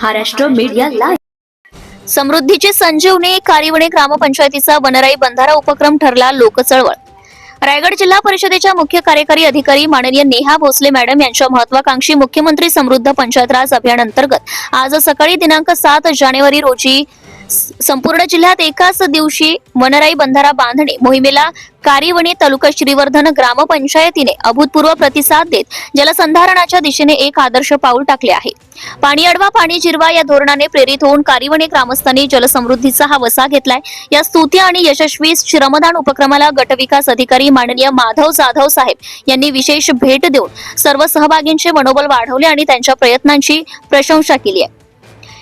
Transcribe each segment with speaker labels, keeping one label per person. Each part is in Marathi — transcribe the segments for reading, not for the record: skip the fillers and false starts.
Speaker 1: Maharashtra media live.
Speaker 2: समृद्धीची संजीवनी कारिवणे ग्रामपंचायतीचा वनराई बंधारा उपक्रम ठरला लोकचळवळ। रायगड जिल्हा परिषदेच्या मुख्य कार्यकारी अधिकारी माननीय नेहा भोसले मॅडम यांच्या महत्वाकांक्षी मुख्यमंत्री समृद्ध पंचायत राज अभियान अंतर्गत आज सकाळी दिनांक 7 जानेवारी रोजी संपूर्ण जिल्ह्यात एकाच दिवशी वनराई बंधारा बांधणे मोहिमेला कारिवणे तालुका श्रीवर्धन ग्रामपंचायतीने अभूतपूर्व प्रतिसाद देत जलसंधारणाच्या दिशेने एक आदर्श पाऊल टाकले आहे। पाणी अडवा पाणी जिरवा या धोरणाने प्रेरित होऊन कारिवणे ग्रामस्थांनी जलसमृद्धीचा हा वसा घेतलाय। या स्तुती आणि यशस्वी श्रमदान उपक्रमाला गटविकास अधिकारी माननीय माधव जाधव साहेब यांनी विशेष भेट देऊन सर्व सहभागींचे मनोबल वाढवले आणि त्यांच्या प्रयत्नांची प्रशंसा केली आहे।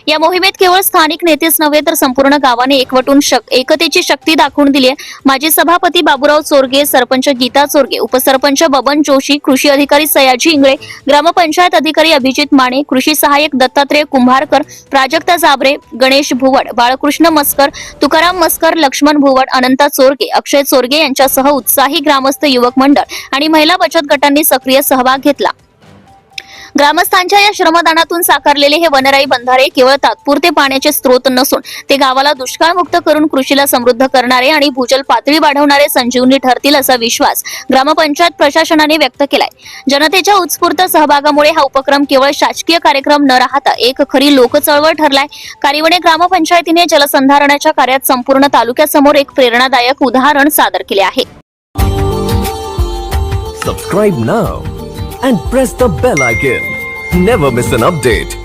Speaker 2: या मोहिमेत केवळ स्थानिक नेतेच नव्हे तर संपूर्ण गावाने एकवटून एकतेची शक्ती दाखवून दिली आहे। माजी सभापती बाबूराव चोरगे, सरपंच गीता चोरगे, उपसरपंच बबन जोशी, कृषी अधिकारी सयाजी इंगळे, ग्रामपंचायत अधिकारी अभिजित माने, कृषी सहाय्यक दत्तात्रय कुंभारकर, प्राजक्ता जाबरे, गणेश भुवड, बाळकृष्ण मस्कर, तुकाराम मस्कर, लक्ष्मण भुवड, अनंता चोरगे, अक्षय चोरगे यांच्यासह उत्साही ग्रामस्थ युवक मंडळ आणि महिला बचत गटांनी सक्रिय सहभाग घेतला। ग्रामस्थांच्या या श्रमदानातून साकारलेले हे वनराई बंधारे केवळ तात्पुरते पाण्याचे स्रोत नसून ते गावाला दुष्काळमुक्त करून कृषीला समृद्ध करणारे आणि भूजल पातळी वाढवणारे संजीवनी ठरतील असा विश्वास ग्रामपंचायत प्रशासनाने व्यक्त केलाय। जनतेच्या उत्स्फूर्त सहभागामुळे हा उपक्रम केवळ शासकीय कार्यक्रम न राहता एक खरी लोकचळवळ ठरलाय। कारिवणे ग्रामपंचायतीने जलसंधारणाच्या कार्यात संपूर्ण तालुक्यासमोर एक प्रेरणादायक उदाहरण सादर केले आहे।
Speaker 3: Subscribe now and press the bell icon. Never miss an update.